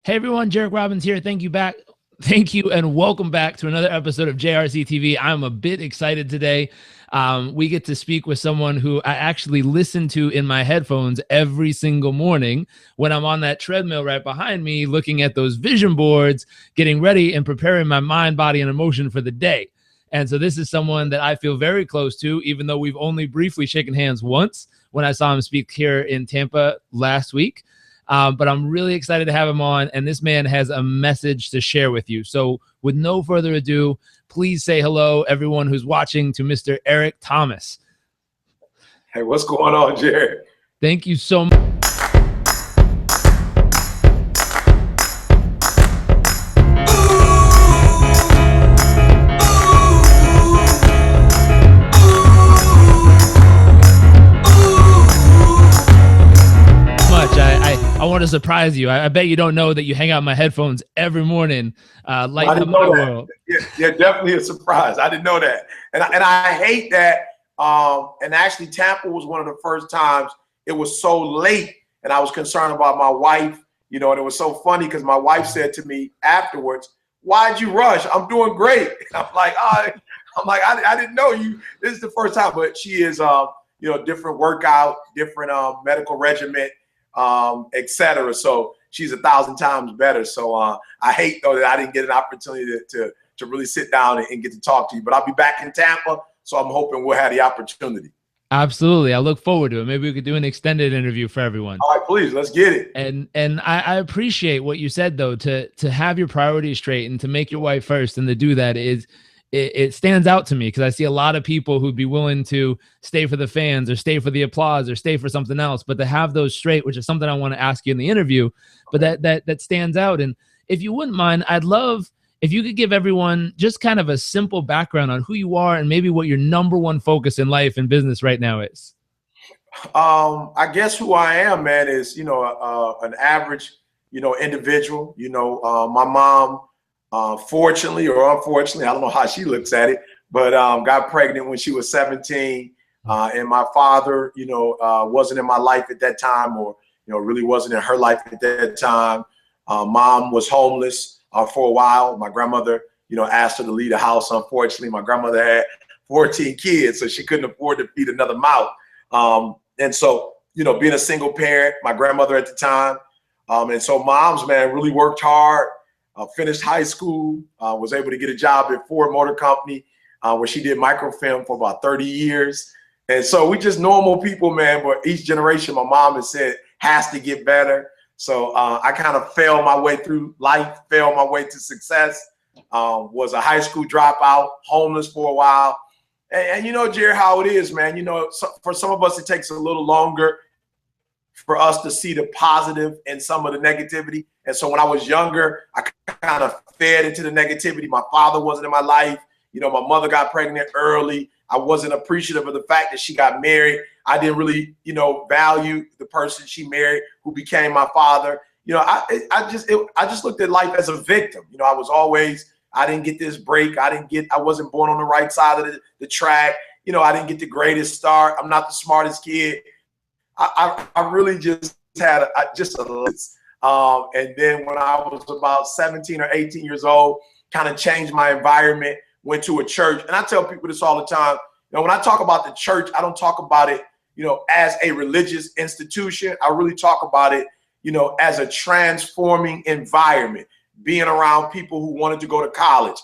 Hey everyone, Jarek Robbins here. Thank you and welcome back to another episode of JRC TV. I'm a bit excited today. We get to speak with someone who I actually listen to in my headphones every single morning when I'm on that treadmill right behind me, looking at those vision boards, getting ready and preparing my mind, body, and emotion for the day. And so this is someone that I feel very close to, even though we've only briefly shaken hands once when I saw him speak here in Tampa last week. But I'm really excited to have him on, and this man has a message to share with you. So with no further ado, please say hello, everyone who's watching, to Mr. Eric Thomas. Hey, what's going on, Jared? Thank you so much. I want to surprise you. I bet you don't know that you hang out my headphones every morning. Light up my world. Yeah, definitely a surprise. I didn't know that. And I hate that. And actually, Tampa was one of the first times it was so late, and I was concerned about my wife, and it was so funny because my wife said to me afterwards, "Why'd you rush? I'm doing great." I'm like, I didn't know you. This is the first time, but she is, different workout, different medical regimen. Etc. So she's 1,000 times better. So I hate though that I didn't get an opportunity to really sit down and get to talk to you. But I'll be back in Tampa, so I'm hoping we'll have the opportunity. Absolutely, I look forward to it. Maybe we could do an extended interview for everyone. All right, please, let's get it. And I appreciate what you said though, to have your priorities straight and to make your wife first, and to do that is. It stands out to me because I see a lot of people who'd be willing to stay for the fans or stay for the applause or stay for something else, but to have those straight, which is something I want to ask you in the interview, but that stands out. And if you wouldn't mind, I'd love if you could give everyone just kind of a simple background on who you are and maybe what your number one focus in life and business right now is. I guess who I am, man, is, an average, individual. My mom, fortunately or unfortunately, I don't know how she looks at it, but got pregnant when she was 17. And my father, wasn't in my life at that time, or, really wasn't in her life at that time. Mom was homeless for a while. My grandmother, asked her to leave the house. Unfortunately, my grandmother had 14 kids, so she couldn't afford to feed another mouth. And so, being a single parent, my grandmother at the time. And so mom's, man, really worked hard. Finished high school, was able to get a job at Ford Motor Company, where she did microfilm for about 30 years. And so we just normal people, man, but each generation, my mom has said, has to get better. So I kind of failed my way through life, failed my way to success, was a high school dropout, homeless for a while. And Jared, how it is, man, for some of us, it takes a little longer for us to see the positive in some of the negativity. And so when I was younger, I kind of fed into the negativity. My father wasn't in my life. My mother got pregnant early. I wasn't appreciative of the fact that she got married. I didn't really, value the person she married who became my father. I just looked at life as a victim. I didn't get this break. I wasn't born on the right side of the track. I didn't get the greatest start. I'm not the smartest kid. I really just had a list. And then when I was about 17 or 18 years old, kind of changed my environment, went to a church. And I tell people this all the time. When I talk about the church, I don't talk about it, as a religious institution. I really talk about it, as a transforming environment, being around people who wanted to go to college,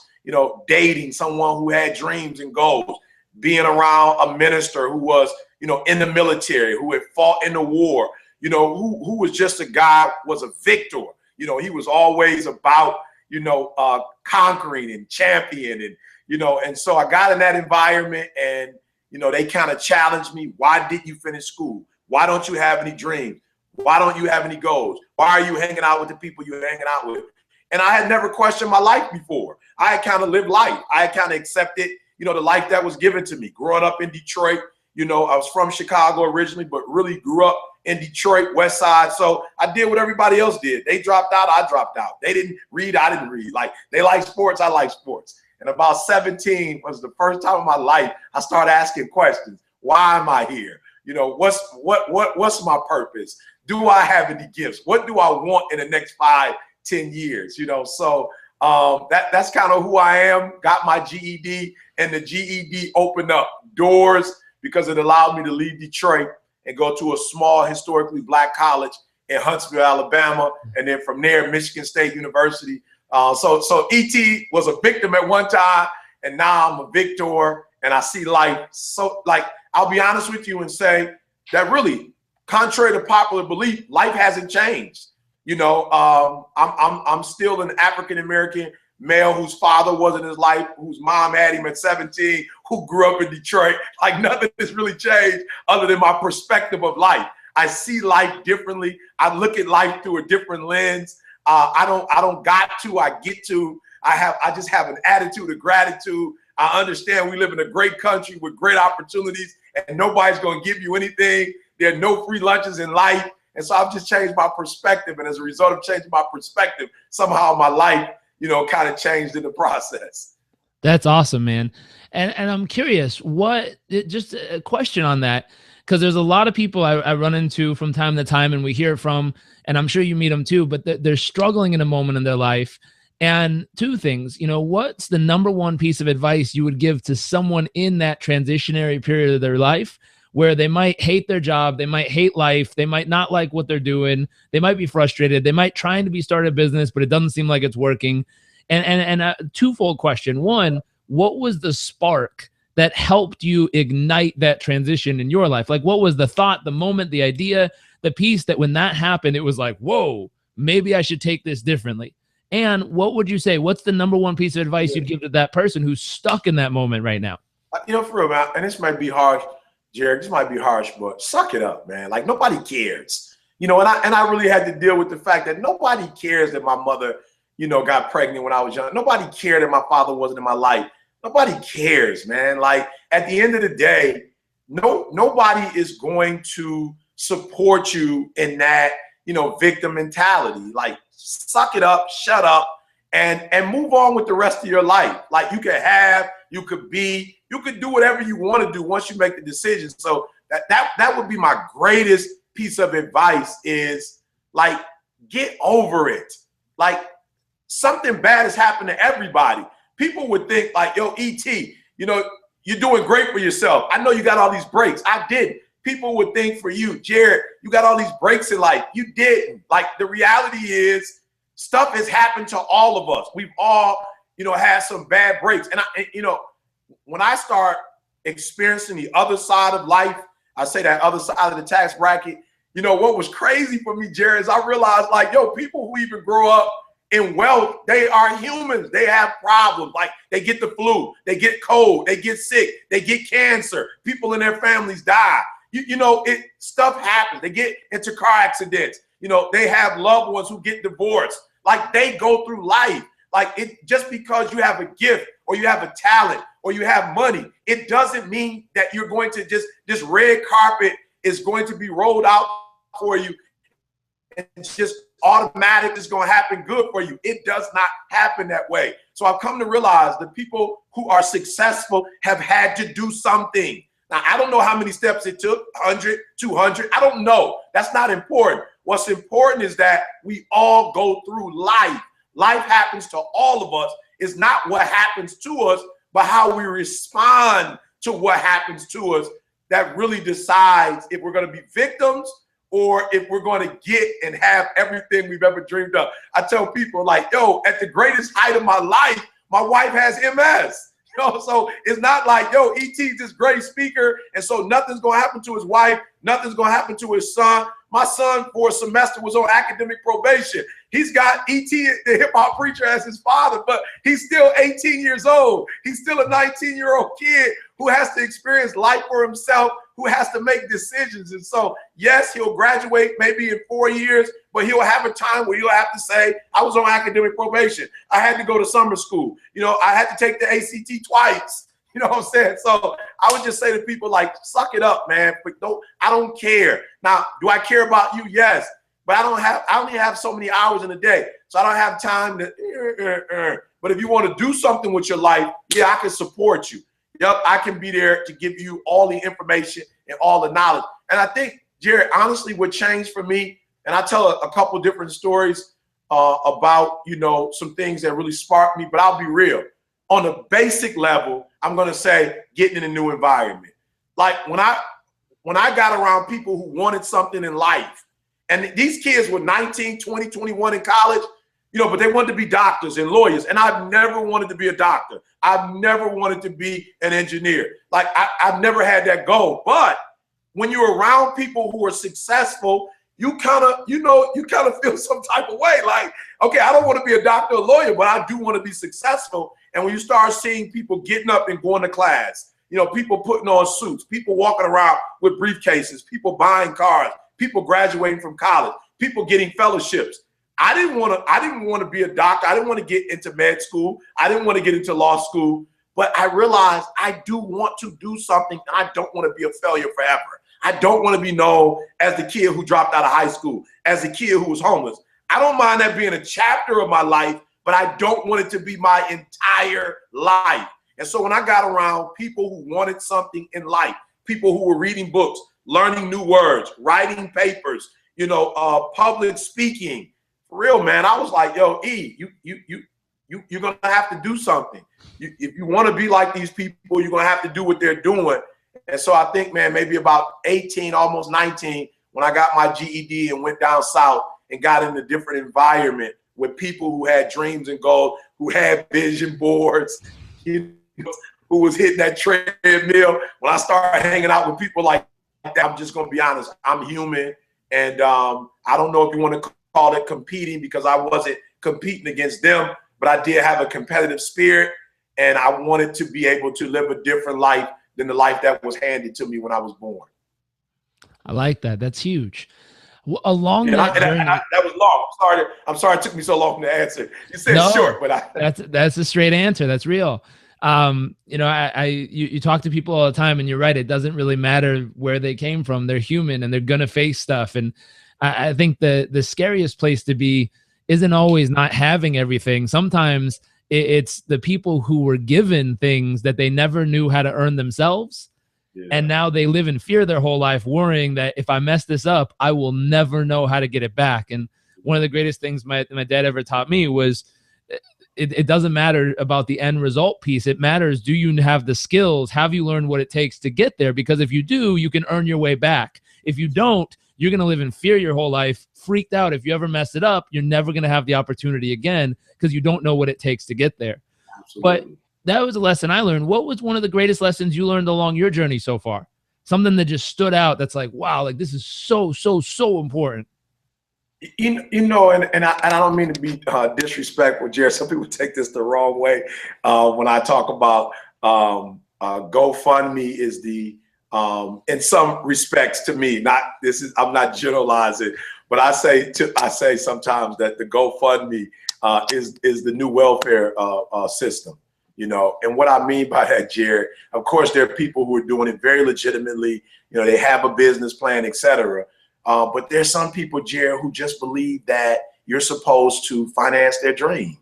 dating someone who had dreams and goals, being around a minister who was, in the military, who had fought in the war, who was just a guy, was a victor. He was always about, conquering and championing, and so I got in that environment, and, they kind of challenged me. Why didn't you finish school? Why don't you have any dreams? Why don't you have any goals? Why are you hanging out with the people you're hanging out with? And I had never questioned my life before. I had kind of lived life. I had kind of accepted, the life that was given to me. Growing up in Detroit, I was from Chicago originally, but really grew up in Detroit, West Side. So I did what everybody else did. They dropped out, I dropped out. They didn't read, I didn't read. Like, they like sports, I like sports. And about 17 was the first time in my life I started asking questions. Why am I here? What's my purpose? Do I have any gifts? What do I want in the next 5, 10 years, you know. So that's kind of who I am. Got my GED, and the GED opened up doors because it allowed me to leave Detroit and go to a small historically Black college in Huntsville, Alabama, and then from there, Michigan State University. So E.T. was a victim at one time, and now I'm a victor, and I see life. So, like, I'll be honest with you and say that really, contrary to popular belief, life hasn't changed. You know, I'm still an African-American male whose father was in his life, whose mom had him at 17, who grew up in Detroit. Like, nothing has really changed other than my perspective of life. I see life differently. I look at life through a different lens. I get to. I just have an attitude of gratitude. I understand we live in a great country with great opportunities, and nobody's going to give you anything. There are no free lunches in life. And so I've just changed my perspective. And as a result of changing my perspective, somehow my life, you know, kind of changed in the process. That's awesome, man. And I'm curious, just a question on that, because there's a lot of people I run into from time to time, and we hear from, and I'm sure you meet them too, but they're struggling in a moment in their life. And two things, you know, what's the number one piece of advice you would give to someone in that transitionary period of their life where they might hate their job, they might hate life, they might not like what they're doing, they might be frustrated, they might trying to be start a business, but it doesn't seem like it's working. And a twofold question. One, what was the spark that helped you ignite that transition in your life? Like, what was the thought, the moment, the idea, the piece that when that happened, it was like, whoa, maybe I should take this differently? And what would you say? What's the number one piece of advice you'd give to that person who's stuck in that moment right now? You know, for real, man, and this might be harsh, Jared, this might be harsh, but suck it up, man. Like, nobody cares. You know, and I really had to deal with the fact that nobody cares that my mother, you know, got pregnant when I was young. Nobody cared that my father wasn't in my life. Nobody cares, man. Like, at the end of the day, nobody is going to support you in that, you know, victim mentality. Like, suck it up, shut up, and move on with the rest of your life. Like, you could do whatever you want to do once you make the decision. So that would be my greatest piece of advice is, like, get over it. Like, something bad has happened to everybody. People would think like, yo, E.T., you know, you're doing great for yourself. I know you got all these breaks. I didn't. People would think for you, Jared, you got all these breaks in life. You didn't. Like, the reality is stuff has happened to all of us. We've all, you know, had some bad breaks. And you know, when I start experiencing the other side of life, I say that other side of the tax bracket, you know, what was crazy for me, Jared, is I realized, like, yo, people who even grow up in wealth, they are humans. They have problems. Like, they get the flu, they get cold, they get sick, they get cancer. People in their families die. You know, stuff happens. They get into car accidents. You know, they have loved ones who get divorced. Like, they go through life. Like, just because you have a gift or you have a talent or you have money, it doesn't mean that you're going to this red carpet is going to be rolled out for you and it's just automatic, it's going to happen good for you. It does not happen that way. So I've come to realize the people who are successful have had to do something. Now, I don't know how many steps it took, 100, 200. I don't know. That's not important. What's important is that we all go through life. Life happens to all of us. It's not what happens to us, but how we respond to what happens to us that really decides if we're going to be victims or if we're going to get and have everything we've ever dreamed of. I tell people, like, yo, at the greatest height of my life, my wife has MS. You know, so it's not like, yo, E.T.'s this great speaker, and so nothing's going to happen to his wife, nothing's going to happen to his son. My son, for a semester, was on academic probation. He's got E.T., the hip-hop preacher, as his father, but he's still 18 years old. He's still a 19-year-old kid who has to experience life for himself, who has to make decisions. And so, yes, he'll graduate maybe in 4 years, but he'll have a time where he'll have to say, I was on academic probation. I had to go to summer school. You know, I had to take the ACT twice. You know what I'm saying? So I would just say to people, like, suck it up, man. But I don't care. Now, do I care about you? Yes. But I only have so many hours in a day. So I don't have time to, But if you want to do something with your life, yeah, I can support you. Yep, I can be there to give you all the information and all the knowledge. And I think, Jared, honestly, what changed for me, and I tell a couple different stories. about, you know, some things that really sparked me. But I'll be real. On a basic level, I'm going to say getting in a new environment. Like when I got around people who wanted something in life, and these kids were 19, 20, 21 in college, you know, but they wanted to be doctors and lawyers. And I've never wanted to be a doctor. I've never wanted to be an engineer. Like I've never had that goal. But when you're around people who are successful, you kind of feel some type of way. Like, okay, I don't want to be a doctor or lawyer, but I do want to be successful. And when you start seeing people getting up and going to class, you know, people putting on suits, people walking around with briefcases, people buying cars, people graduating from college, people getting fellowships. I didn't want to be a doctor. I didn't want to get into med school. I didn't want to get into law school. But I realized I do want to do something, and I don't want to be a failure forever. I don't want to be known as the kid who dropped out of high school, as the kid who was homeless. I don't mind that being a chapter of my life, but I don't want it to be my entire life. And so when I got around people who wanted something in life, people who were reading books, learning new words, writing papers, you know, public speaking, for real, man, I was like, yo, E, you're going to have to do something. If you want to be like these people, you're going to have to do what they're doing. And so I think, man, maybe about 18, almost 19, when I got my GED and went down south and got in a different environment with people who had dreams and goals, who had vision boards, you know, who was hitting that treadmill. When I started hanging out with people like that, I'm just going to be honest, I'm human. And I don't know if you want to call it competing, because I wasn't competing against them, but I did have a competitive spirit, and I wanted to be able to live a different life than the life that was handed to me when I was born. I like that. That's huge. Along that journey, that was long. I'm sorry it took me so long to answer. You said short, but that's a straight answer. That's real. You know, you talk to people all the time, and you're right. It doesn't really matter where they came from. They're human, and they're gonna face stuff. And I think the scariest place to be isn't always not having everything. Sometimes it's the people who were given things that they never knew how to earn themselves. Yeah. And now they live in fear their whole life, worrying that if I mess this up, I will never know how to get it back. And one of the greatest things my dad ever taught me was it doesn't matter about the end result piece. It matters, do you have the skills? Have you learned what it takes to get there? Because if you do, you can earn your way back. If you don't, you're going to live in fear your whole life, freaked out. If you ever mess it up, you're never going to have the opportunity again because you don't know what it takes to get there. Absolutely. But that was a lesson I learned. What was one of the greatest lessons you learned along your journey so far? Something that just stood out that's like, wow, like this is so important. You know, and I don't mean to be disrespectful, Jared. Some people take this the wrong way when I talk about GoFundMe is the in some respects to me, I'm not generalizing, but I say sometimes that the GoFundMe is the new welfare system, you know. And what I mean by that, Jared, of course, there are people who are doing it very legitimately. You know, they have a business plan, etc. But there's some people, Jared, who just believe that you're supposed to finance their dream,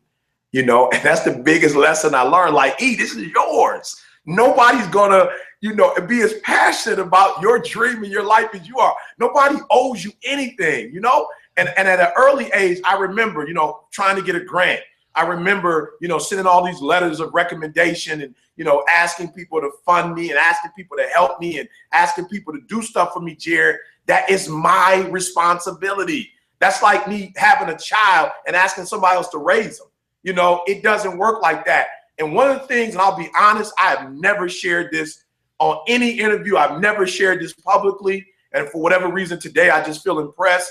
you know. And that's the biggest lesson I learned. Like, this is yours. Nobody's gonna, you know, be as passionate about your dream and your life as you are. Nobody owes you anything, you know. And at an early age, I remember, you know, trying to get a grant. I remember, you know, sending all these letters of recommendation and, you know, asking people to fund me and asking people to help me and asking people to do stuff for me, Jared. That is my responsibility. That's like me having a child and asking somebody else to raise them. You know, it doesn't work like that. And one of the things, and I'll be honest, I have never shared this on any interview. I've never shared this publicly. And for whatever reason today, I just feel impressed.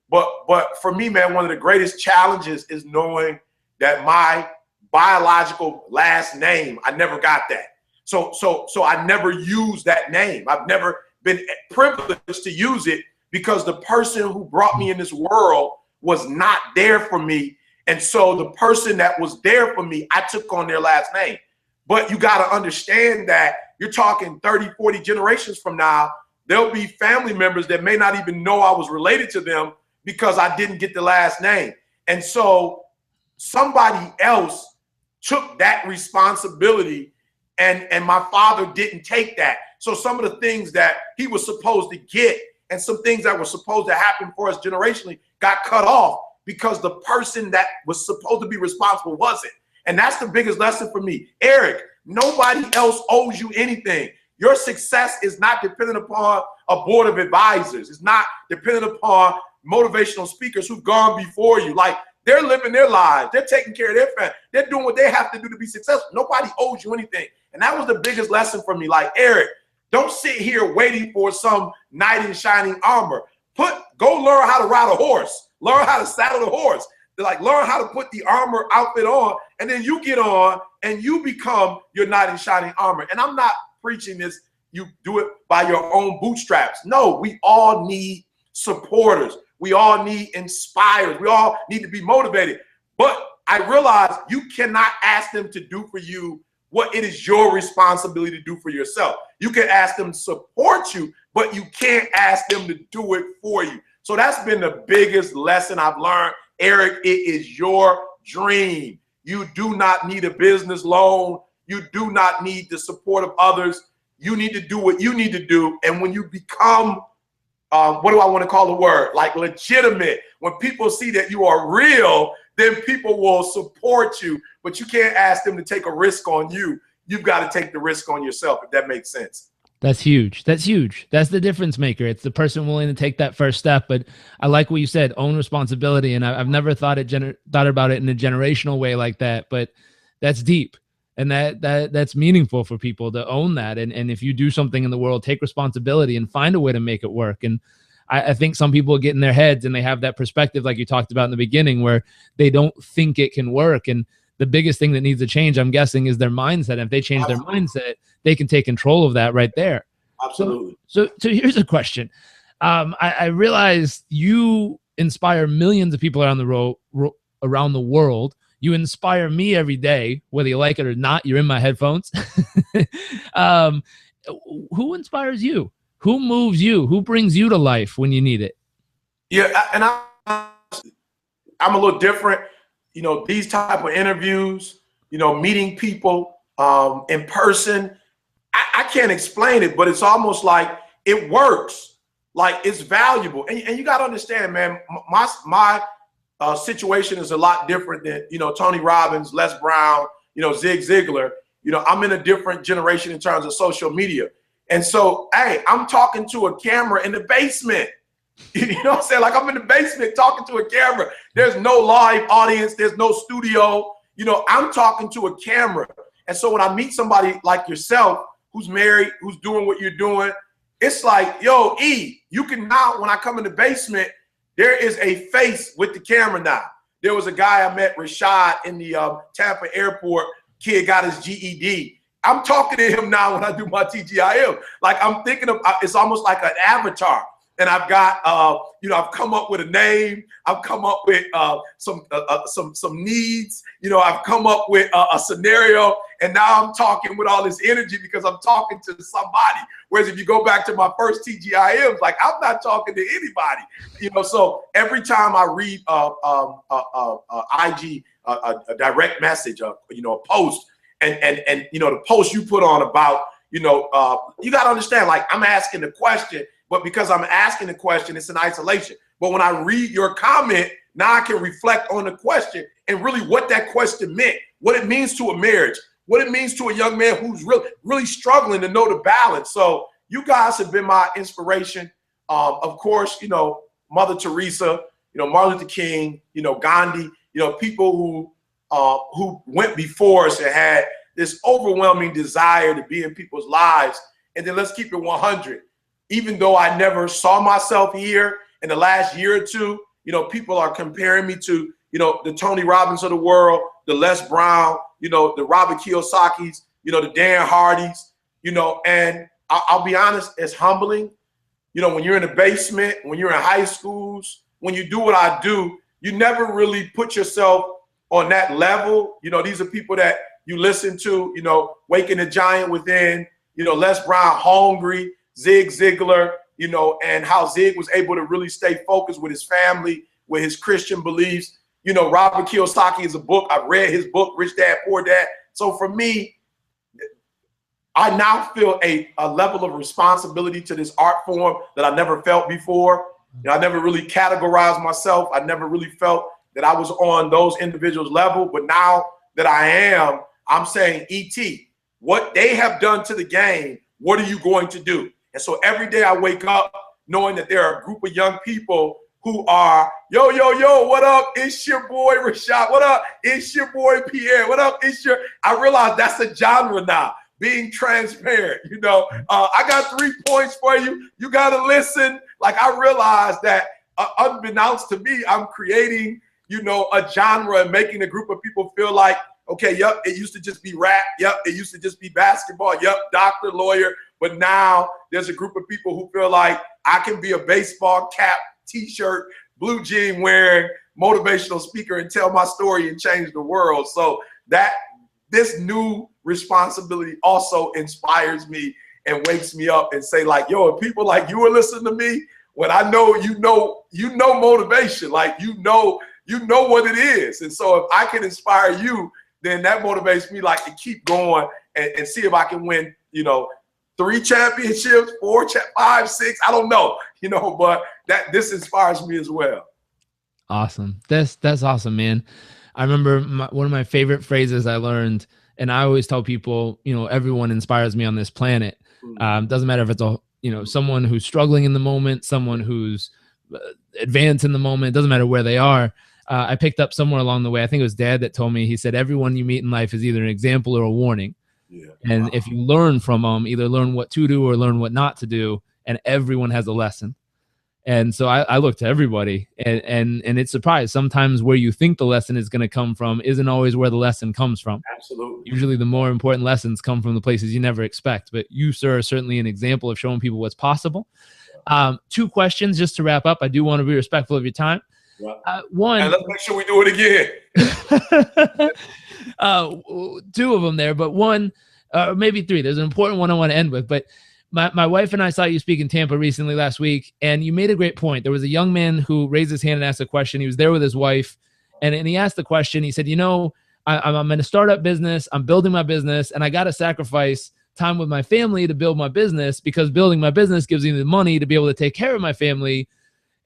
But for me, man, one of the greatest challenges is knowing that my biological last name, I never got that. So I never used that name. I've never been privileged to use it because the person who brought me in this world was not there for me. And so the person that was there for me, I took on their last name. But you got to understand that you're talking 30, 40 generations from now, there'll be family members that may not even know I was related to them because I didn't get the last name. And so somebody else took that responsibility, and my father didn't take that. So some of the things that he was supposed to get and some things that were supposed to happen for us generationally got cut off because the person that was supposed to be responsible wasn't. And that's the biggest lesson for me. Eric, nobody else owes you anything. Your success is not dependent upon a board of advisors. It's not dependent upon motivational speakers who've gone before you. Like, they're living their lives. They're taking care of their family. They're doing what they have to do to be successful. Nobody owes you anything. And that was the biggest lesson for me. Like, Eric, don't sit here waiting for some knight in shining armor. Go learn how to ride a horse. Learn how to saddle the horse. Like, learn how to put the armor outfit on, and then you get on and you become your knight in shining armor. And I'm not preaching this, you do it by your own bootstraps. No, we all need supporters. We all need inspirers. We all need to be motivated. But I realize you cannot ask them to do for you what it is your responsibility to do for yourself. You can ask them to support you, but you can't ask them to do it for you. So that's been the biggest lesson I've learned. Eric, it is your dream. You do not need a business loan. You do not need the support of others. You need to do what you need to do. And when you become, what do I want to call the word? Like legitimate. When people see that you are real, then people will support you. But you can't ask them to take a risk on you. You've got to take the risk on yourself, if that makes sense. That's huge. That's huge. That's the difference maker. It's the person willing to take that first step. But I like what you said, own responsibility. And I've never thought about it in a generational way like that. But that's deep. And that's meaningful for people to own that. And if you do something in the world, take responsibility and find a way to make it work. And I think some people get in their heads and they have that perspective, like you talked about in the beginning, where they don't think it can work. And the biggest thing that needs to change, I'm guessing, is their mindset. And if they change their mindset, they can take control of that right there. Absolutely. So here's a question. I realize you inspire millions of people around the world. You inspire me every day, whether you like it or not. You're in my headphones. Who inspires you? Who moves you? Who brings you to life when you need it? Yeah, and I'm a little different. You know, these type of interviews, you know, meeting people in person, I can't explain it, but it's almost like it works. Like, it's valuable. And you got to understand, man, my situation is a lot different than, you know, Tony Robbins, Les Brown, you know, Zig Ziglar. You know, I'm in a different generation in terms of social media. And so, hey, I'm talking to a camera in the basement. You know what I'm saying? Like, I'm in the basement talking to a camera. There's no live audience. There's no studio. You know, I'm talking to a camera. And so when I meet somebody like yourself, who's married, who's doing what you're doing, it's like, yo, E, you can now, when I come in the basement, there is a face with the camera now. There was a guy I met, Rashad, in the Tampa airport. Kid got his GED. I'm talking to him now when I do my TGIM. Like, I'm thinking of, it's almost like an avatar. And I've got, you know, I've come up with a name. I've come up with some needs. You know, I've come up with a scenario. And now I'm talking with all this energy because I'm talking to somebody. Whereas if you go back to my first TGIMs, like, I'm not talking to anybody. You know, so every time I read IG, a direct message, you know, a post, and you know, the post you put on about, you know, you got to understand, like, I'm asking the question. But because I'm asking the question, it's in isolation. But when I read your comment, now I can reflect on the question and really what that question meant, what it means to a marriage, what it means to a young man who's really struggling to know the balance. So you guys have been my inspiration. Of course, you know, Mother Teresa, you know, Martin Luther King, you know, Gandhi, you know, people who went before us and had this overwhelming desire to be in people's lives. And then let's keep it 100. Even though I never saw myself here in the last year or two, you know, people are comparing me to, you know, the Tony Robbins of the world, the Les Brown, you know, the Robert Kiyosaki's, you know, the Dan Hardys, you know, and I'll be honest, it's humbling. You know, when you're in the basement, when you're in high schools, when you do what I do, you never really put yourself on that level. You know, these are people that you listen to, you know, Waking the Giant Within, you know, Les Brown, Hungry, Zig Ziglar, you know, and how Zig was able to really stay focused with his family, with his Christian beliefs. You know, Robert Kiyosaki is a book. I've read his book, Rich Dad, Poor Dad. So for me, I now feel a level of responsibility to this art form that I never felt before. You know, I never really categorized myself. I never really felt that I was on those individuals' level, but now that I am, I'm saying, E.T., what they have done to the game, what are you going to do? And so every day I wake up knowing that there are a group of young people who are, yo, what up? It's your boy Rashad. What up? It's your boy Pierre. What up? I realize that's a genre now, being transparent. I got 3 points for you. You got to listen. Like, I realize that unbeknownst to me, I'm creating, a genre and making a group of people feel like, okay, yep, it used to just be rap. Yep, it used to just be basketball. Yep, doctor, lawyer. But now there's a group of people who feel like I can be a baseball cap, T-shirt, blue jean wearing motivational speaker and tell my story and change the world. So that this new responsibility also inspires me and wakes me up and say, like, yo, if people like you are listening to me, when I know you know motivation, like you know what it is. And so if I can inspire you, then that motivates me like to keep going and see if I can win, 3 championships, 4, 5, 6, I don't know, but this inspires me as well. Awesome. That's awesome, man. I remember one of my favorite phrases I learned, and I always tell people, everyone inspires me on this planet. Doesn't matter if it's someone who's struggling in the moment, someone who's advanced in the moment, doesn't matter where they are. I picked up somewhere along the way, I think it was Dad that told me, he said, everyone you meet in life is either an example or a warning. Yeah. And if you learn from them, either learn what to do or learn what not to do, and everyone has a lesson. And so I look to everybody, and it's surprised. Sometimes where you think the lesson is going to come from isn't always where the lesson comes from. Absolutely. Usually the more important lessons come from the places you never expect. But you, sir, are certainly an example of showing people what's possible. 2 questions just to wrap up. I do want to be respectful of your time. One, and let's make sure we do it again. 2 of them there, but one, maybe 3. There's an important one I want to end with. But my wife and I saw you speak in Tampa recently last week, and you made a great point. There was a young man who raised his hand and asked a question. He was there with his wife, and he asked the question. He said, I'm in a startup business. I'm building my business, and I got to sacrifice time with my family to build my business, because building my business gives me the money to be able to take care of my family.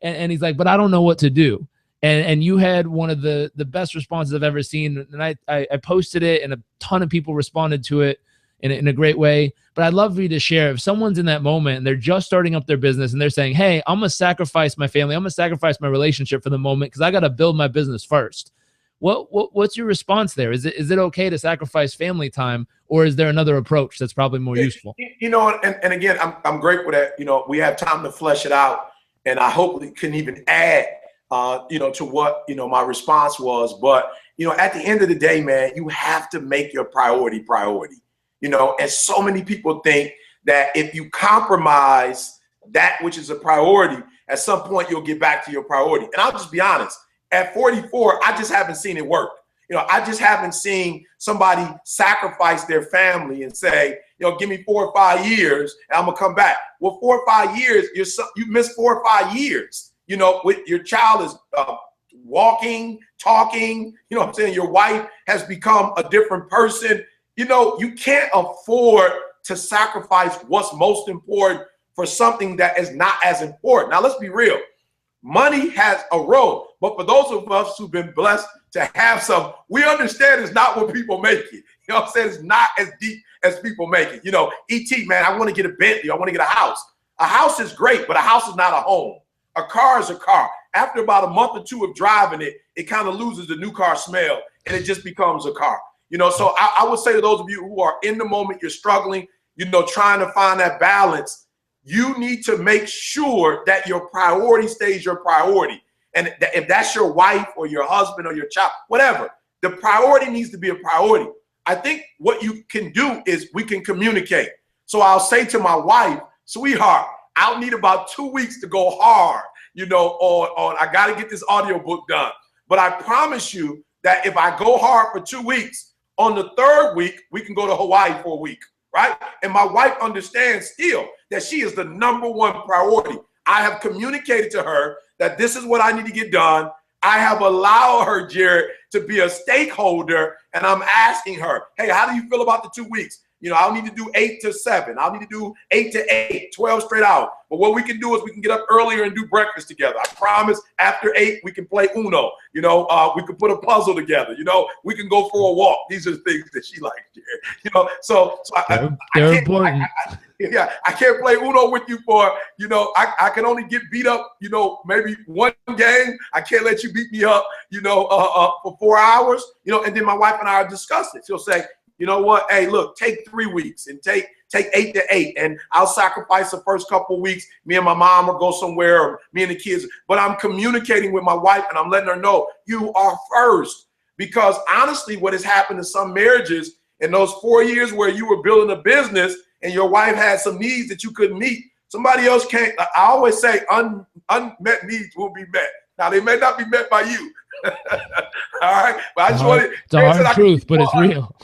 And he's like, but I don't know what to do. And you had one of the best responses I've ever seen. And I posted it, and a ton of people responded to it in a great way. But I'd love for you to share, if someone's in that moment and they're just starting up their business and they're saying, hey, I'm going to sacrifice my family, I'm going to sacrifice my relationship for the moment because I got to build my business first. What's your response there? Is it okay to sacrifice family time, or is there another approach that's probably more useful? And again, I'm grateful that, we have time to flesh it out, and I hope we can even add, to what, my response was. But, at the end of the day, man, you have to make your priority. And so many people think that if you compromise that which is a priority, at some point you'll get back to your priority. And I'll just be honest, at 44, I just haven't seen it work. I just haven't seen somebody sacrifice their family and say, give me 4 or 5 years and I'm gonna come back. Well, 4 or 5 years, you missed 4 or 5 years, with your child is walking, talking, what I'm saying? Your wife has become a different person. You can't afford to sacrifice what's most important for something that is not as important. Now, let's be real. Money has a role, but for those of us who've been blessed to have some, we understand it's not what people make it. What I'm saying? It's not as deep as people make it. E.T., man, I want to get a Bentley. I want to get a house. A house is great, but a house is not a home. A car is a car. After about a month or 2 of driving it, it kind of loses the new car smell, and it just becomes a car. So I would say to those of you who are in the moment, you're struggling, trying to find that balance, you need to make sure that your priority stays your priority. And if that's your wife or your husband or your child, whatever, the priority needs to be a priority. I think what you can do is we can communicate. So I'll say to my wife, sweetheart, I'll need about 2 weeks to go hard, on I got to get this audiobook done. But I promise you that if I go hard for 2 weeks, on the 3rd week, we can go to Hawaii for a week, right? And my wife understands still that she is the #1 priority. I have communicated to her that this is what I need to get done. I have allowed her, Jared, to be a stakeholder, and I'm asking her, hey, how do you feel about the 2 weeks? You know, I'll need to do 8 to 7. I'll need to do 8 to 8, 12 straight out. But what we can do is we can get up earlier and do breakfast together. I promise after 8, we can play Uno. You know, we can put a puzzle together. You know, we can go for a walk. These are the things that she likes, Jared. You know, so they're important. Yeah, I can't play Uno with you for, you know, I can only get beat up, you know, maybe one game. I can't let you beat me up, you know, for 4 hours, you know, and then my wife and I are discussing. She'll say, you know what? Hey, look, take 3 weeks and take 8 to 8, and I'll sacrifice the first couple of weeks. Me and my mom will go somewhere, or me and the kids. But I'm communicating with my wife, and I'm letting her know you are first. Because honestly, what has happened in some marriages in those 4 years where you were building a business and your wife had some needs that you couldn't meet, somebody else can't. I always say unmet needs will be met. Now they may not be met by you. All right, but I just wanted. It's a hard truth, but it's real.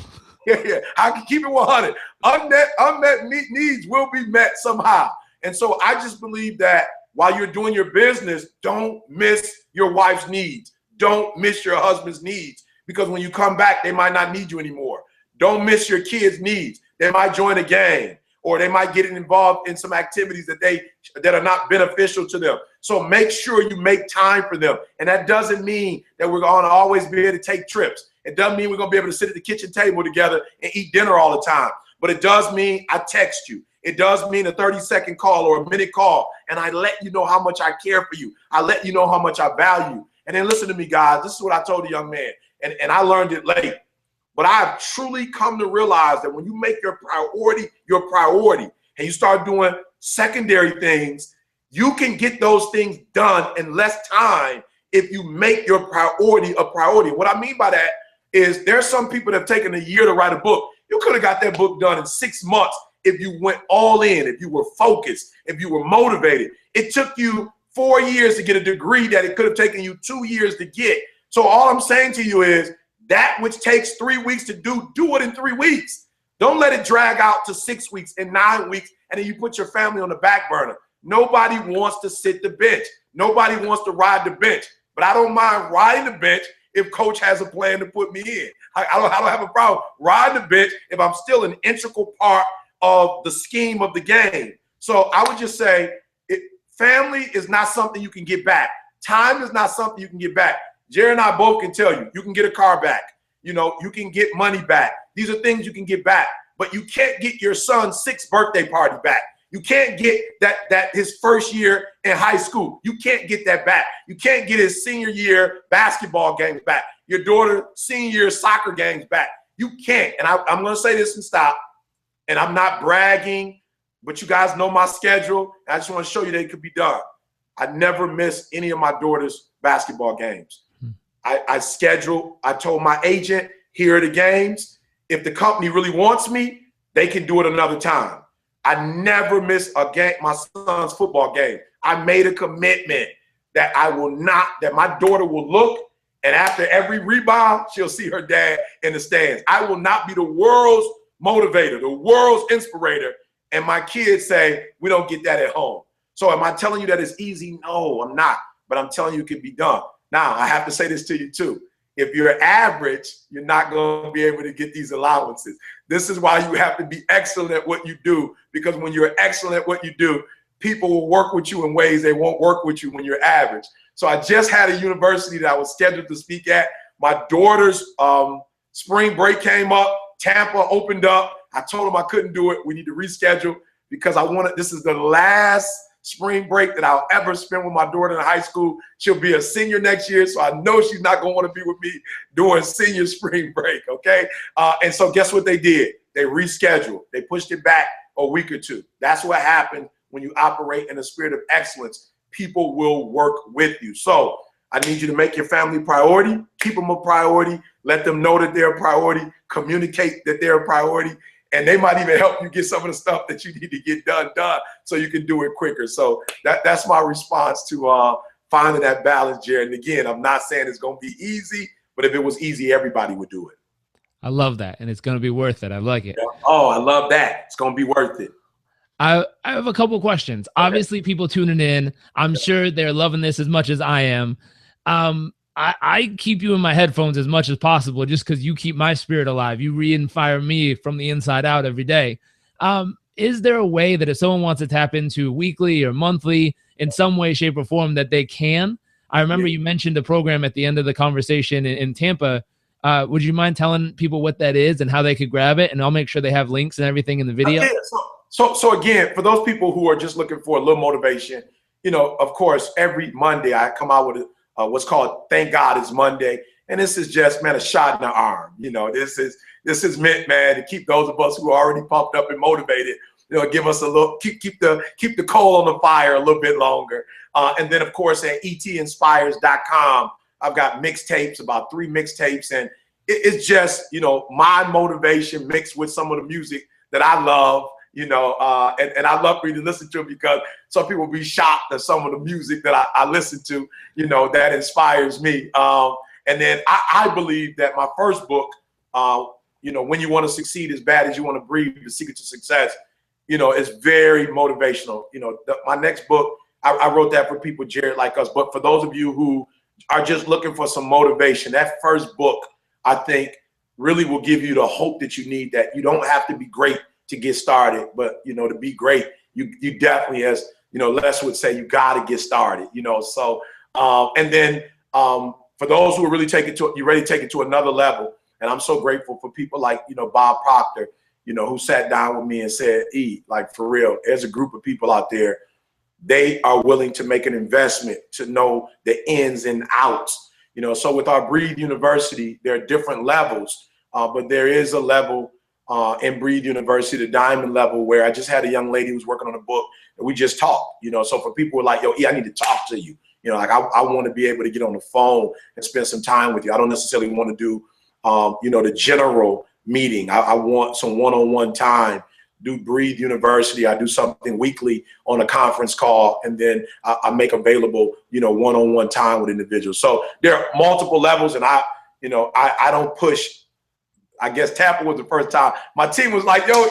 Yeah, I can keep it 100. Unmet needs will be met somehow. And so I just believe that while you're doing your business, don't miss your wife's needs. Don't miss your husband's needs, because when you come back, they might not need you anymore. Don't miss your kids' needs. They might join a gang, or they might get involved in some activities that are not beneficial to them. So make sure you make time for them. And that doesn't mean that we're going to always be able to take trips. It doesn't mean we're going to be able to sit at the kitchen table together and eat dinner all the time. But it does mean I text you. It does mean a 30-second call or a minute call, and I let you know how much I care for you. I let you know how much I value you. And then listen to me, guys. This is what I told the young man, and I learned it late. But I have truly come to realize that when you make your priority, and you start doing secondary things, you can get those things done in less time if you make your priority a priority. What I mean by that is there's some people that have taken a year to write a book. You could have got that book done in 6 months if you went all in, if you were focused, if you were motivated. It took you 4 years to get a degree that it could have taken you 2 years to get. So all I'm saying to you is that which takes 3 weeks to do it in 3 weeks. Don't let it drag out to 6 weeks and 9 weeks, and then you put your family on the back burner. Nobody wants to sit the bench. Nobody wants to ride the bench. But I don't mind riding the bench if coach has a plan to put me in. I don't have a problem riding the bench if I'm still an integral part of the scheme of the game. So I would just say family is not something you can get back. Time is not something you can get back. Jerry and I both can tell you, you can get a car back. You know, you can get money back. These are things you can get back, but you can't get your son's 6th birthday party back. You can't get that his first year in high school. You can't get that back. You can't get his senior year basketball games back. Your daughter's senior year soccer games back. You can't. And I'm going to say this and stop. And I'm not bragging, but you guys know my schedule. I just want to show you that it could be done. I never miss any of my daughter's basketball games. I told my agent, here are the games. If the company really wants me, they can do it another time. I never miss a game, my son's football game. I made a commitment that that my daughter will look, and after every rebound, she'll see her dad in the stands. I will not be the world's motivator, the world's inspirator, and my kids say, we don't get that at home. So am I telling you that it's easy? No, I'm not, but I'm telling you it can be done. Now, I have to say this to you too. If you're average, you're not going to be able to get these allowances. This is why you have to be excellent at what you do, because when you're excellent at what you do, people will work with you in ways they won't work with you when you're average. So I just had a university that I was scheduled to speak at. My daughter's spring break came up. Tampa opened up. I told them I couldn't do it. We need to reschedule because this is the last spring break that I'll ever spend with my daughter in high school. She'll be a senior next year, so I know she's not going to want to be with me during senior spring break, okay? And so guess what they did? They rescheduled. They pushed it back a week or two. That's what happened when you operate in a spirit of excellence. People will work with you. So I need you to make your family a priority, keep them a priority, let them know that they're a priority, communicate that they're a priority, and they might even help you get some of the stuff that you need to get done so you can do it quicker. So that's my response to finding that balance, Jared. And again, I'm not saying it's going to be easy, but if it was easy, everybody would do it. I love that. And it's going to be worth it. I like it. Oh, I love that. It's going to be worth it. I have a couple questions. Okay. Obviously, people tuning in, I'm sure they're loving this as much as I am. I keep you in my headphones as much as possible just because you keep my spirit alive. You re-inspire me from the inside out every day. Is there a way that if someone wants to tap into weekly or monthly in some way, shape, or form that they can? I remember you mentioned a program at the end of the conversation in Tampa. Would you mind telling people what that is and how they could grab it? And I'll make sure they have links and everything in the video. Yeah, so again, for those people who are just looking for a little motivation, of course, every Monday I come out with what's called Thank God It's Monday. And this is just, man, a shot in the arm. This is meant, man, to keep those of us who are already pumped up and motivated, give us a little, keep the coal on the fire a little bit longer. And then, of course, at etinspires.com, I've got mixtapes, about 3 mixtapes. And it's just, my motivation mixed with some of the music that I love. And I love for you to listen to it because some people be shocked at some of the music that I listen to, that inspires me. And then I believe that my first book, When You Want to Succeed as Bad as You Want to Breathe, The Secret to Success, is very motivational. My next book, I wrote that for people, Jared, like us. But for those of you who are just looking for some motivation, that first book, I think, really will give you the hope that you need, that you don't have to be great to get started, but to be great, you definitely, as Les would say, you got to get started. So and then for those who are really ready to take it to another level, and I'm so grateful for people like Bob Proctor, who sat down with me and said, like, for real, there's a group of people out there, they are willing to make an investment to know the ins and outs. So with our Breathe University, there are different levels, but there is a level in Breathe University, the diamond level, where I just had a young lady who was working on a book and we just talked, so for people who are like, yo, I need to talk to you, like I want to be able to get on the phone and spend some time with you. I don't necessarily want to do, the general meeting. I want some one-on-one time. Do Breathe University. I do something weekly on a conference call, and then I make available, one-on-one time with individuals. So there are multiple levels, and I don't push. I guess Tampa was the first time. My team was like, yo,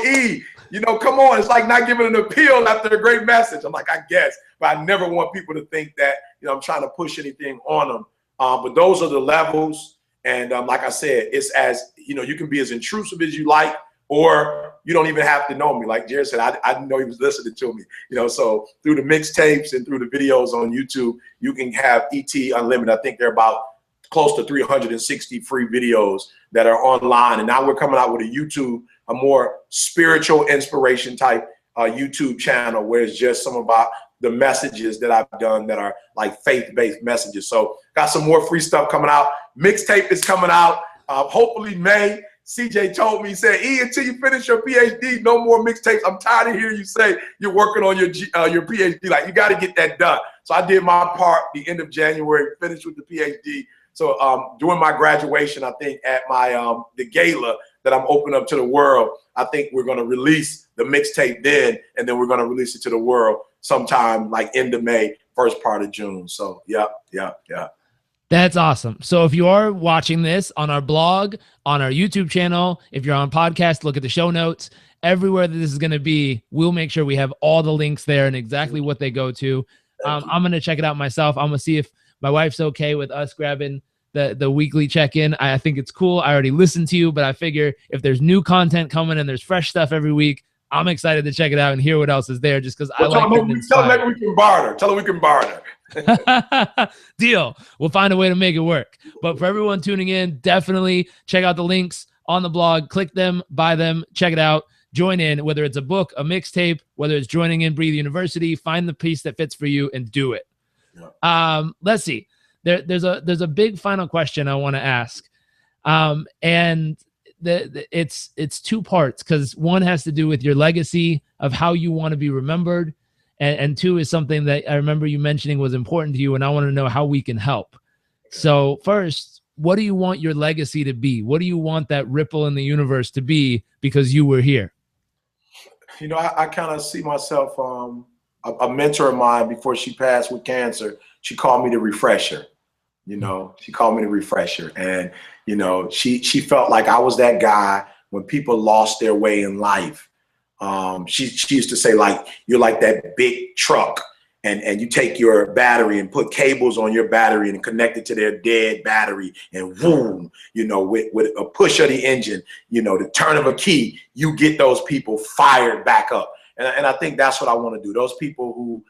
come on. It's like not giving an appeal after a great message. I'm like, I guess. But I never want people to think that, I'm trying to push anything on them. But those are the levels. And like I said, it's as, you can be as intrusive as you like, or you don't even have to know me. Like Jared said, I didn't know he was listening to me. So through the mixtapes and through the videos on YouTube, you can have ET Unlimited. I think they're about close to 360 free videos that are online. And now we're coming out with a more spiritual inspiration type YouTube channel, where it's just some about the messages that I've done that are like faith-based messages. So got some more free stuff coming out. Mixtape is coming out, hopefully May. CJ told me, he said, until you finish your PhD, no more mixtapes. I'm tired of hearing you say you're working on your PhD. Like, you got to get that done. So I did my part the end of January, finished with the PhD. So during my graduation, I think at my the gala that I'm opening up to the world, I think we're going to release the mixtape then, and then we're going to release it to the world sometime like end of May, first part of June. So yeah. That's awesome. So if you are watching this on our blog, on our YouTube channel, if you're on podcast, look at the show notes. Everywhere that this is going to be, we'll make sure we have all the links there and exactly what they go to. I'm going to check it out myself. I'm going to see if my wife's okay with us grabbing the weekly check-in. I think it's cool. I already listened to you, but I figure if there's new content coming and there's fresh stuff every week, I'm excited to check it out and hear what else is there, just because I like getting inspired. Tell them we can barter. Tell them we can barter. Deal. We'll find a way to make it work. But for everyone tuning in, definitely check out the links on the blog. Click them, buy them, check it out. Join in, whether it's a book, a mixtape, whether it's joining in Breathe University. Find the piece that fits for you and do it. Yeah. Let's see. There's a big final question I want to ask, and it's 2 parts, because one has to do with your legacy of how you want to be remembered. And 2 is something that I remember you mentioning was important to you, and I want to know how we can help. So first, what do you want your legacy to be? What do you want that ripple in the universe to be because you were here? I kind of see myself, a mentor of mine before she passed with cancer, she called me the refresher. She called me the refresher. And, she felt like I was that guy when people lost their way in life. She used to say, like, you're like that big truck and you take your battery and put cables on your battery and connect it to their dead battery, and boom, you know, with a push of the engine, you know, the turn of a key, you get those people fired back up. And I think that's what I want to do. Those people who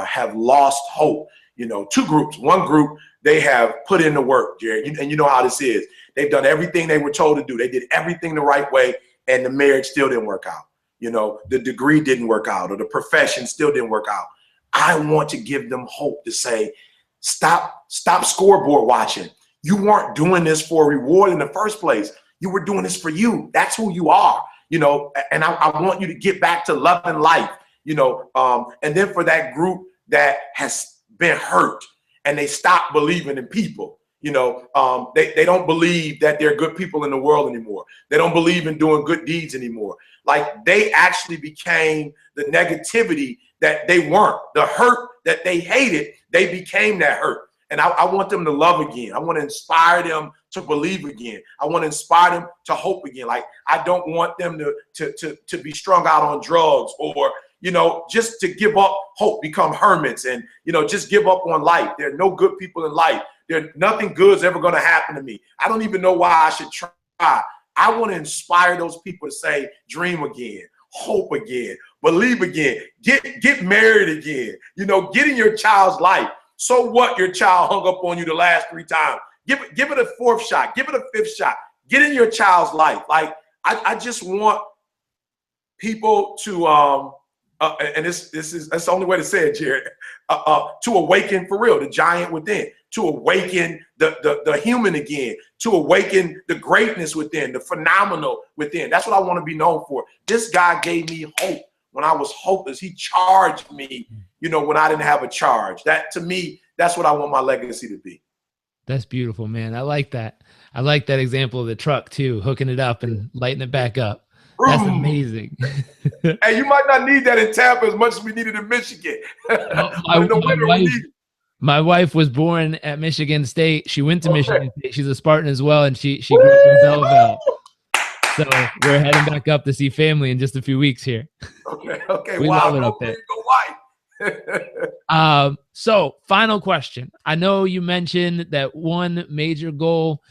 have lost hope, you know, two groups. One group, they have put in the work, Jared, and you know how this is. They've done everything they were told to do. They did everything the right way, and the marriage still didn't work out. You know, the degree didn't work out, or the profession still didn't work out. I want to give them hope to say, stop scoreboard watching. You weren't doing this for a reward in the first place. You were doing this for you. That's who you are, you know, and I want you to get back to loving life, you know, and then for that group that has been hurt and they stop believing in people, you know, they don't believe that there are good people in the world anymore. They don't believe in doing good deeds anymore. Like, they actually became the negativity that they weren't. The hurt that they hated, they became that hurt. And I want them to love again. I want to inspire them to believe again. I want to inspire them to hope again. Like, I don't want them to be strung out on drugs, or, you know, just to give up hope, become hermits, and, you know, just give up on life. There are no good people in life. Nothing good is ever going to happen to me. I don't even know why I should try. I want to inspire those people to say, dream again, hope again, believe again, get married again, you know, get in your child's life. So what, your child hung up on you the last 3 times? Give it a 4th shot, give it a 5th shot. Get in your child's life. Like, I just want people to and that's the only way to say it, Jared, to awaken for real, the giant within, to awaken the human again, to awaken the greatness within, the phenomenal within. That's what I want to be known for. This guy gave me hope when I was hopeless. He charged me, you know, when I didn't have a charge. That, to me, that's what I want my legacy to be. That's beautiful, man. I like that. I like that example of the truck too, hooking it up and lighting it back up. That's amazing. Hey, you might not need that in Tampa as much as we need it in Michigan. My wife was born at Michigan State. She went to Michigan State. She's a Spartan as well, and she grew up in Belleville. So we're heading back up to see family in just a few weeks here. Okay. We love it up there. So final question. I know you mentioned that one major goal,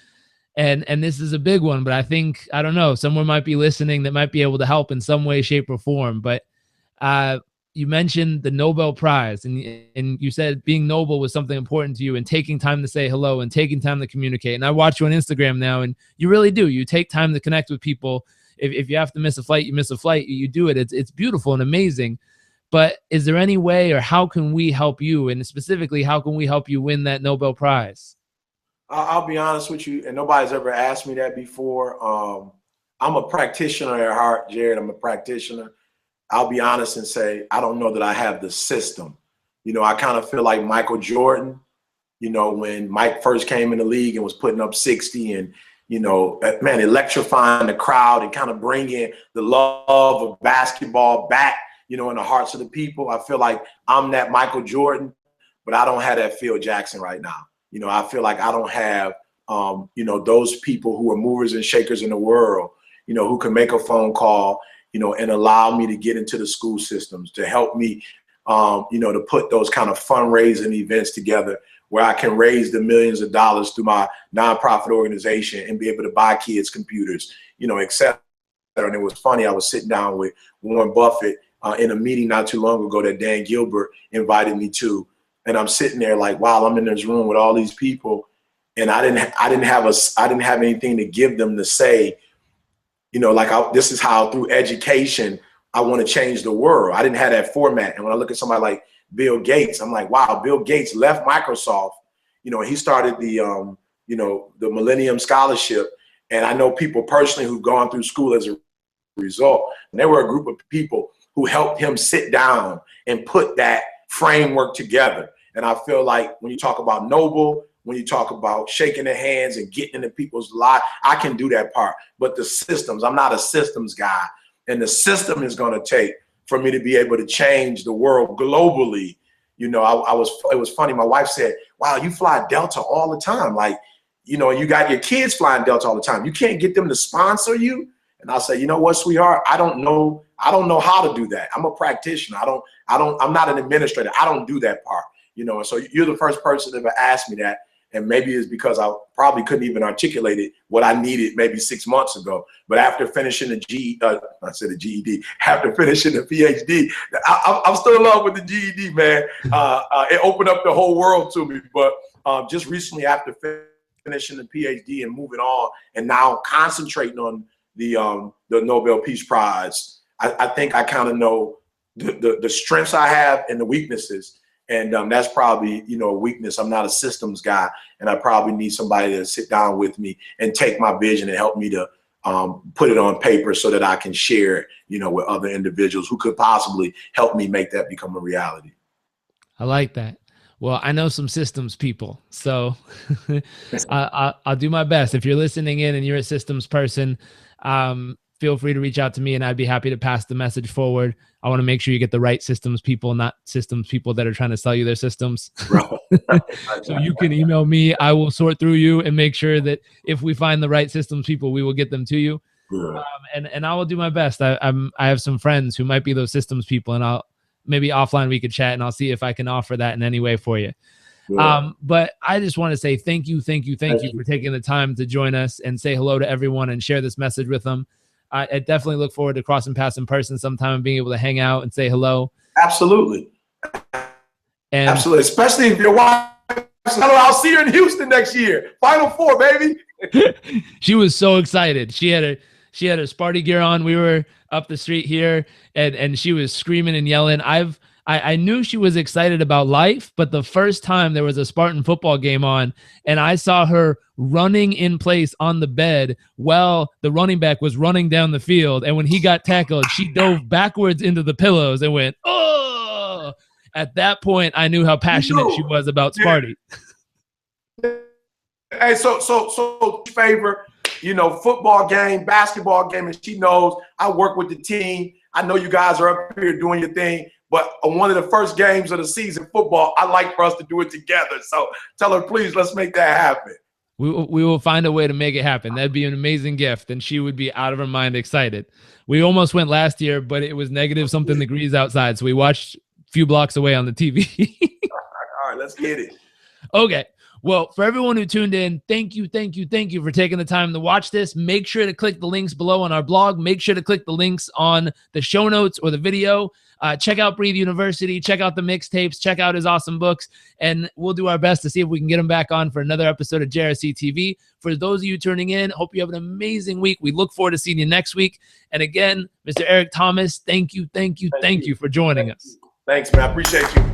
and this is a big one, but I think, I don't know, someone might be listening that might be able to help in some way, shape, or form. But you mentioned the Nobel Prize, and you said being noble was something important to you, and taking time to say hello and taking time to communicate. And I watch you on Instagram now, and you really do. You take time to connect with people. If you have to miss a flight, you miss a flight. You do it. It's beautiful and amazing. But is there any way, or how can we help you? And specifically, how can we help you win that Nobel Prize? I'll be honest with you, and nobody's ever asked me that before. I'm a practitioner at heart, Jared. I'm a practitioner. I'll be honest and say, I don't know that I have the system. You know, I kind of feel like Michael Jordan, you know, when Mike first came in the league and was putting up 60 and, you know, man, electrifying the crowd and kind of bringing the love of basketball back, you know, in the hearts of the people. I feel like I'm that Michael Jordan, but I don't have that Phil Jackson right now. You know, I feel like I don't have, you know, those people who are movers and shakers in the world, you know, who can make a phone call, you know, and allow me to get into the school systems, to help me, you know, to put those kind of fundraising events together where I can raise the millions of dollars through my nonprofit organization and be able to buy kids computers, you know, et cetera. And it was funny, I was sitting down with Warren Buffett in a meeting not too long ago that Dan Gilbert invited me to. And I'm sitting there like, wow, I'm in this room with all these people, and I didn't have anything to give them to say, you know, like this is how through education I want to change the world. I didn't have that format. And when I look at somebody like Bill Gates, I'm like, wow, Bill Gates left Microsoft, you know, he started the you know, the Millennium Scholarship, and I know people personally who've gone through school as a result. And there were a group of people who helped him sit down and put that framework together. And I feel like when you talk about noble, when you talk about shaking their hands and getting into people's lives, I can do that part. But the systems, I'm not a systems guy. And the system is going to take for me to be able to change the world globally. You know, it was funny. My wife said, wow, you fly Delta all the time. Like, you know, you got your kids flying Delta all the time. You can't get them to sponsor you. And I say, you know what, sweetheart, I don't know how to do that. I'm a practitioner. I'm not an administrator. I don't do that part, you know. And so you're the first person to ever ask me that. And maybe it's because I probably couldn't even articulate it, what I needed maybe 6 months ago. But after finishing the GED, after finishing the PhD, I'm still in love with the GED, man. It opened up the whole world to me. But just recently, after finishing the PhD and moving on, and now concentrating on the Nobel Peace Prize, I think I kind of know the strengths I have and the weaknesses. And that's probably, you know, a weakness. I'm not a systems guy, and I probably need somebody to sit down with me and take my vision and help me to put it on paper so that I can share it, you know, with other individuals who could possibly help me make that become a reality. I like that. Well, I know some systems people, so I'll do my best. If you're listening in and you're a systems person, feel free to reach out to me, and I'd be happy to pass the message forward. I want to make sure you get the right systems people, not systems people that are trying to sell you their systems. So you can email me. I will sort through you and make sure that if we find the right systems people, we will get them to you. Yeah. And I will do my best. I have some friends who might be those systems people, and maybe offline we could chat, and I'll see if I can offer that in any way for you. Yeah. But I just want to say thank you for taking the time to join us and say hello to everyone and share this message with them. I definitely look forward to crossing paths in person sometime and being able to hang out and say hello. Absolutely. And absolutely. Especially if your wife, I'll see her in Houston next year. Final Four, baby. She was so excited. She had her Sparty gear on. We were up the street here, and she was screaming and yelling. I knew she was excited about life, but the first time there was a Spartan football game on and I saw her running in place on the bed while the running back was running down the field. And when he got tackled, she dove backwards into the pillows and went, oh! At that point, I knew how passionate she was about Sparty. Hey, so favor, you know, football game, basketball game, and she knows I work with the team. I know you guys are up here doing your thing. But on one of the first games of the season, football, I like for us to do it together. So tell her, please, let's make that happen. We will find a way to make it happen. That'd be an amazing gift, and she would be out of her mind excited. We almost went last year, but it was negative something degrees outside, so we watched a few blocks away on the TV. All right, let's get it. Okay. Well, for everyone who tuned in, thank you for taking the time to watch this. Make sure to click the links below on our blog. Make sure to click the links on the show notes or the video. Check out Breathe University. Check out the mixtapes. Check out his awesome books. And we'll do our best to see if we can get him back on for another episode of JRC TV. For those of you tuning in, hope you have an amazing week. We look forward to seeing you next week. And again, Mr. Eric Thomas, thank you for joining us. Thanks, man. I appreciate you.